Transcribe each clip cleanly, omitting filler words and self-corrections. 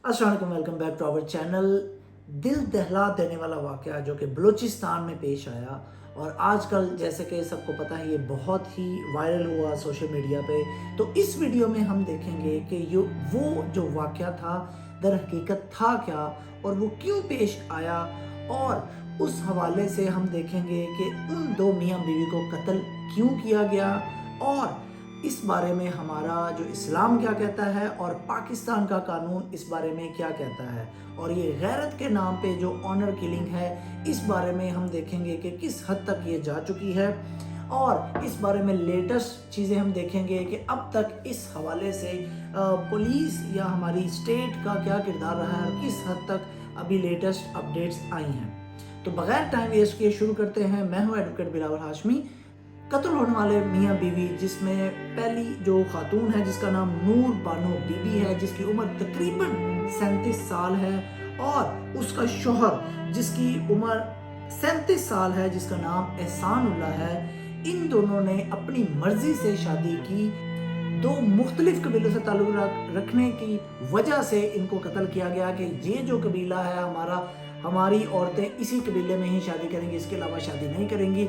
अस्सलाम वालेकुम, welcome back to our channel. दिल दहला देने वाला वाक़या जो कि बलूचिस्तान में पेश आया और आजकल जैसे कि सबको पता है ये बहुत ही वायरल हुआ सोशल मीडिया पे। तो इस वीडियो में हम देखेंगे कि वो जो वाक़या था दर हकीकत था क्या और वो क्यों पेश आया, और उस हवाले से हम देखेंगे कि उन दो मियाँ बीवी को कत्ल क्यों किया गया, और इस बारे में हमारा जो इस्लाम क्या कहता है और पाकिस्तान का कानून इस बारे में क्या कहता है, और ये गैरत के नाम पे जो ऑनर किलिंग है इस बारे में हम देखेंगे कि किस हद तक ये जा चुकी है। और इस बारे में लेटेस्ट चीज़ें हम देखेंगे कि अब तक इस हवाले से पुलिस या हमारी स्टेट का क्या किरदार रहा है और किस हद तक अभी लेटेस्ट अपडेट्स आई हैं। तो बगैर टाइम वेस्ट किए शुरू करते हैं। मैं हूँ एडवोकेट बिलावल हाशमी। कत्ल होने वाले मियाँ बीवी, जिसमें पहली जो खातून है जिसका नाम नूर बानो बीबी है, जिसकी उम्र तकरीबन 37 साल है, और उसका शोहर जिसकी उम्र 37 साल है जिसका नाम एहसानुल्लाह है। इन दोनों ने अपनी मर्जी से शादी की। दो मुख्तलिफ कबीलों से ताल्लुक़ रखने की वजह से इनको कत्ल किया गया कि ये जो कबीला है हमारी औरतें इसी कबीले में ही शादी करेंगी, इसके अलावा शादी नहीं करेंगी।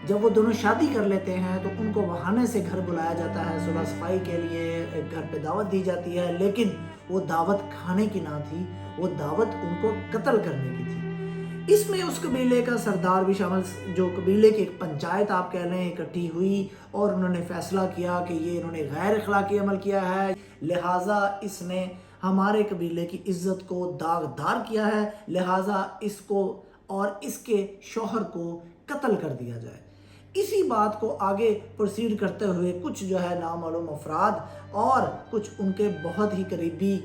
जब वो दोनों शादी कर लेते हैं तो उनको बहाने से घर बुलाया जाता है सुलह सफाई के लिए, घर पे दावत दी जाती है, लेकिन वो दावत खाने की ना थी, वो दावत उनको कत्ल करने की थी। इसमें उस कबीले का सरदार भी शामिल, जो कबीले की एक पंचायत आप कह लें इकट्ठी हुई और उन्होंने फैसला किया कि ये इन्होंने गैर अखलाकी अमल किया है, लिहाजा इसने हमारे कबीले की इज्जत को दागदार किया है, लिहाजा इसको और इसके शौहर को कत्ल कर दिया जाए। इसी बात को आगे प्रोसीड करते हुए कुछ जो है नामालूम अफराद और कुछ उनके बहुत ही करीबी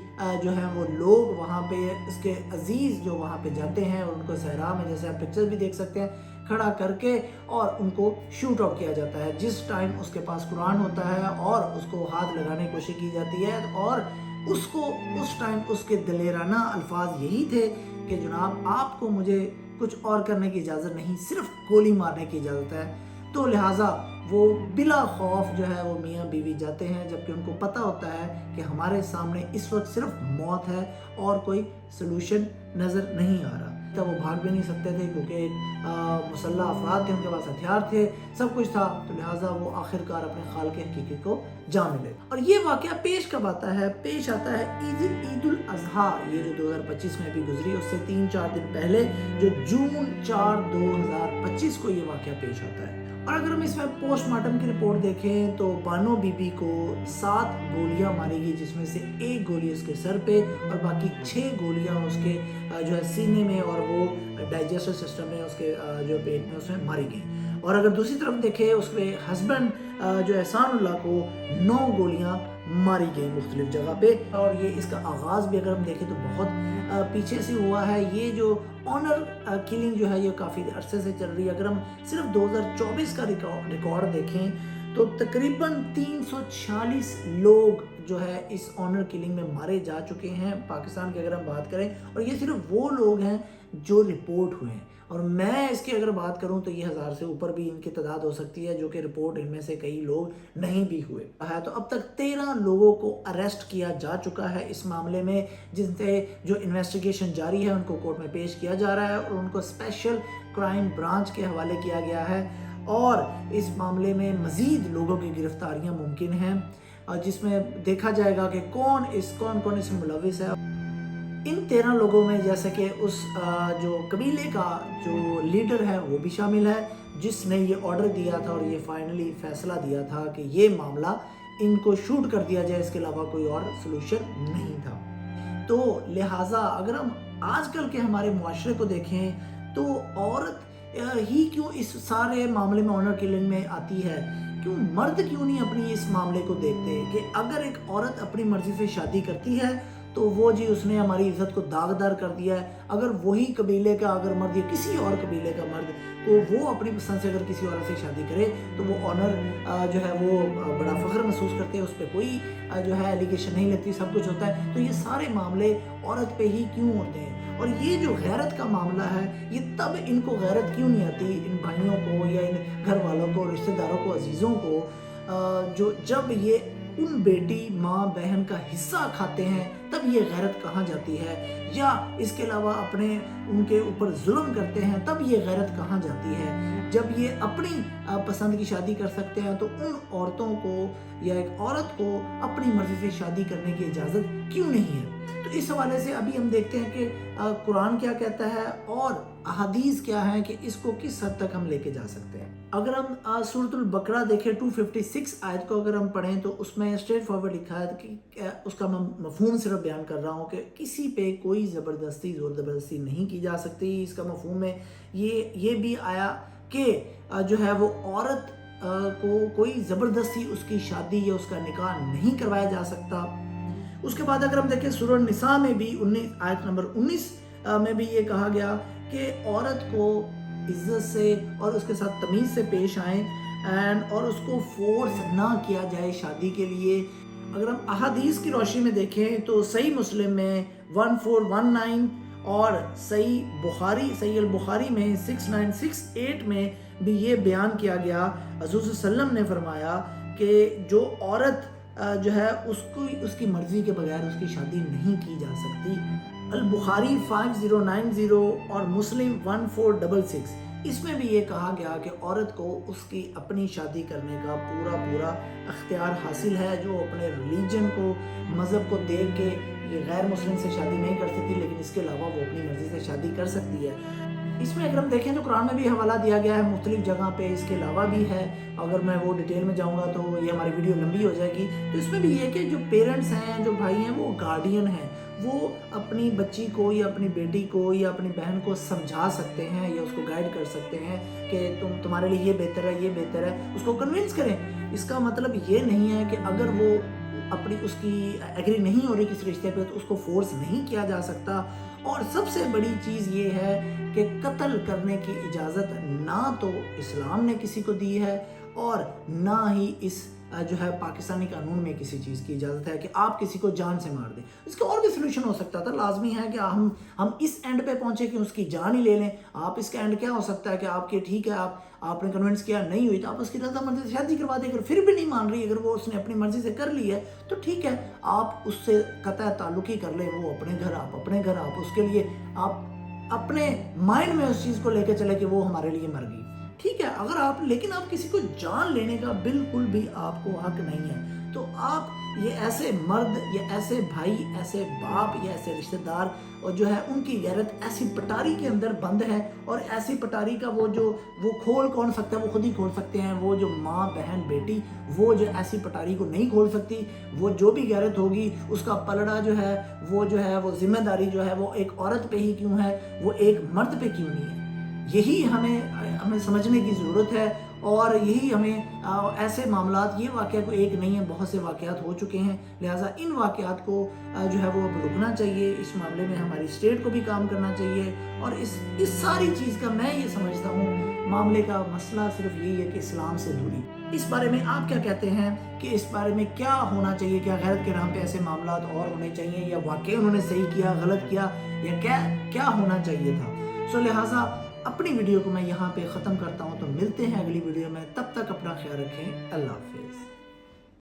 जो हैं वो लोग वहाँ पे, इसके अजीज़ जो वहाँ पे जाते हैं और उनको सहरा में, जैसे आप पिक्चर भी देख सकते हैं, खड़ा करके और उनको शूट आउट किया जाता है। जिस टाइम उसके पास कुरान होता है और उसको हाथ लगाने की कोशिश की जाती है, और उसको उस टाइम उसके दलेराना अल्फाज यही थे कि जनाब आपको मुझे कुछ और करने की इजाज़त नहीं, सिर्फ गोली मारने की इजाज़त है। तो लिहाजा वो बिला खौफ जो है वो मियाँ बीवी जाते हैं, जबकि उनको पता होता है कि हमारे सामने इस वक्त सिर्फ मौत है और कोई सलूशन नज़र नहीं आ रहा। तब वो भाग भी नहीं सकते थे क्योंकि मुसल्लह अफराद थे, उनके पास हथियार थे, सब कुछ था, तो लिहाजा वो आखिरकार अपने खाल के हकीकी को जा मिले। और ये वाक़या पेश कब आता है? पेश आता है ईद उल अज़हा, ये जो 2025 में भी गुजरी, उससे 3-4 दिन पहले, जो जून 4 2025 को ये वाक़या पेश आता है। और अगर हम इसमें पोस्टमार्टम की रिपोर्ट देखें तो बानो बीबी को 7 गोलियां मारी गई, जिसमें से 1 गोली उसके सर पे और बाकी 6 गोलियां उसके जो है सीने में और वो डाइजेस्टिव सिस्टम में, उसके जो पेट में, उसमें मारी गई। और अगर दूसरी तरफ देखें उसके हस्बैंड जो एहसानुल्लाह को 9 गोलियां मारी गई मुख्तलिफ जगह पे। और ये इसका आगाज़ भी अगर हम देखें तो बहुत पीछे से हुआ है। ये जो ऑनर किलिंग जो है ये काफ़ी अरसे से चल रही है। अगर हम सिर्फ 2024 का रिकॉर्ड देखें तो तकरीबन 346 लोग जो है इस ऑनर किलिंग में मारे जा चुके हैं पाकिस्तान की अगर हम बात करें, और ये सिर्फ वो लोग हैं जो रिपोर्ट हुए हैं। और मैं इसकी अगर बात करूं तो ये 1000 से ऊपर भी इनकी तादाद हो सकती है जो कि रिपोर्ट इनमें से कई लोग नहीं भी हुए है। तो अब तक 13 लोगों को अरेस्ट किया जा चुका है इस मामले में, जिनसे जो इन्वेस्टिगेशन जारी है उनको कोर्ट में पेश किया जा रहा है और उनको स्पेशल क्राइम ब्रांच के हवाले किया गया है। और इस मामले में मज़ीद लोगों की गिरफ्तारियां मुमकिन हैं, जिसमें देखा जाएगा कि कौन कौन इसमें मुलविस है। इन 13 लोगों में जैसे कि उस जो कबीले का जो लीडर है वो भी शामिल है, जिसने ये ऑर्डर दिया था और ये फाइनली फैसला दिया था कि ये मामला इनको शूट कर दिया जाए, इसके अलावा कोई और सलूशन नहीं था। तो लिहाजा अगर हम आजकल के हमारे मुआशरे को देखें तो औरत ही क्यों इस सारे मामले में ऑनर किलिंग में आती है, क्यों मर्द क्यों नहीं अपनी इस मामले को देखते हैं कि अगर एक औरत अपनी मर्जी से शादी करती है तो वो जी उसने हमारी इज्जत को दागदार कर दिया है। अगर वही कबीले का अगर मर्द या किसी और कबीले का मर्द को वो अपनी पसंद से अगर किसी औरत से शादी करे तो वो ऑनर जो है वो बड़ा फख्र महसूस करते हैं, उस पर कोई जो है एलिगेशन नहीं लगती, सब कुछ होता है। तो ये सारे मामले औरत पे ही क्यों होते हैं? और ये जो गैरत का मामला है ये तब इनको गैरत क्यों नहीं आती इन भाइयों को या इन घर वालों को, रिश्तेदारों को, अजीज़ों को, जो जब ये उन बेटी माँ बहन का हिस्सा खाते हैं तब ये गैरत कहाँ जाती है, या इसके अलावा अपने उनके ऊपर जुल्म करते हैं तब ये गैरत कहाँ जाती है। जब ये अपनी पसंद की शादी कर सकते हैं तो उन औरतों को या एक औरत को अपनी मर्जी से शादी करने की इजाज़त क्यों नहीं है। तो इस हवाले से अभी हम देखते हैं कि कुरान क्या कहता है और अहादीस क्या है कि इसको किस हद तक हम लेके जा सकते हैं। अगर हम सूरतुल बकरा देखें 256 आयत को अगर हम पढ़ें तो उसमें स्ट्रेट फॉरवर्ड लिखा है कि उसका मैं मफहूम सिर्फ बयान कर रहा हूँ कि किसी पे कोई ज़बरदस्ती ज़ोर ज़बरदस्ती नहीं की जा सकती। इसका मफहूम में ये भी आया कि जो है वो औरत को कोई ज़बरदस्ती उसकी शादी या उसका निकाह नहीं करवाया जा सकता। उसके बाद अगर हम देखें सूरह निसा में भी 19 आयत नंबर 19 में भी ये कहा गया कि औरत को इज्जत से और उसके साथ तमीज़ से पेश आए और उसको फोर्स ना किया जाए शादी के लिए। अगर हम अहादीस की रोशनी में देखें तो सही मुस्लिम में 1419 और सही अल बुखारी में 6968 में भी ये बयान किया गया। हज़रत सल्लम ने फरमाया कि जो औरत जो है उसकी मर्ज़ी के बगैर उसकी शादी नहीं की जा सकती। अल बुखारी 5090 और मुस्लिम 1466 इसमें भी ये कहा गया कि औरत को उसकी अपनी शादी करने का पूरा अख्तियार हासिल है। जो अपने रिलीजन को मज़हब को देख के ये गैर मुस्लिम से शादी नहीं कर सकती, लेकिन इसके अलावा वो अपनी मर्ज़ी से शादी कर सकती है। इसमें अगर हम देखें तो कुरान में भी हवाला दिया गया है मुख्तलिफ जगह पे, इसके अलावा भी है। अगर मैं वो डिटेल में जाऊंगा तो ये हमारी वीडियो लंबी हो जाएगी। तो इसमें भी ये कि जो पेरेंट्स हैं, जो भाई हैं, वो गार्डियन हैं, वो अपनी बच्ची को या अपनी बेटी को या अपनी बहन को समझा सकते हैं या उसको गाइड कर सकते हैं कि तुम्हारे लिए ये बेहतर है, उसको कन्विंस करें। इसका मतलब ये नहीं है कि अगर वो उसकी एग्री नहीं हो रही किसी रिश्ते पे तो उसको फोर्स नहीं किया जा सकता। और सबसे बड़ी चीज़ ये है कि कत्ल करने की इजाज़त ना तो इस्लाम ने किसी को दी है और ना ही इस जो है पाकिस्तानी कानून में किसी चीज़ की इजाज़त है कि आप किसी को जान से मार दें। इसका और भी सलूशन हो सकता था। लाजमी है कि हम इस एंड पे पहुंचे कि उसकी जान ही ले लें। आप इसका एंड क्या हो सकता है कि आपके ठीक है आपने कन्विंस किया, नहीं हुई तो आप उसकी रजा मर्जी से शादी करवा दें। अगर फिर भी नहीं मान रही, अगर वो उसने अपनी मर्जी से कर ली है तो ठीक है, आप उससे कतई ताल्लुक ही कर लें। वो अपने घर, आप अपने घर। आप उसके लिए आप अपने माइंड में उस चीज़ को लेकर चले कि वो हमारे लिए मर गई, ठीक है। लेकिन आप किसी को जान लेने का बिल्कुल भी आपको हक नहीं है। तो आप ये ऐसे मर्द या ऐसे भाई, ऐसे बाप या ऐसे रिश्तेदार और जो है उनकी गैरत ऐसी पटारी के अंदर बंद है। और ऐसी पटारी का वो खोल कौन सकता है? वो खुद ही खोल सकते हैं। वो जो माँ बहन बेटी, वो जो ऐसी पटारी को नहीं खोल सकती। वो जो भी गैरत होगी उसका पलड़ा जो है वो जिम्मेदारी जो है वो एक औरत पे ही क्यों है, वो एक मर्द पे क्यों नहीं है? यही हमें समझने की ज़रूरत है। और यही हमें ऐसे मामलात, ये वाक़या को एक नहीं है, बहुत से वाक़यात हो चुके हैं। लिहाजा इन वाक़यात को जो है वो अब रुकना चाहिए। इस मामले में हमारी स्टेट को भी काम करना चाहिए। और इस सारी चीज़ का मैं ये समझता हूँ मामले का मसला सिर्फ यही है कि इस्लाम से दूरी। इस बारे में आप क्या कहते हैं कि इस बारे में क्या होना चाहिए? क्या गैरत के नाम पे ऐसे मामलात और होने चाहिए, या वाकई उन्होंने सही किया, गलत किया, या क्या होना चाहिए था? सो लिहाजा अपनी वीडियो को मैं यहाँ पे ख़त्म करता हूँ। तो मिलते हैं अगली वीडियो में, तब तक अपना ख्याल रखें। अल्लाह हाफिज़।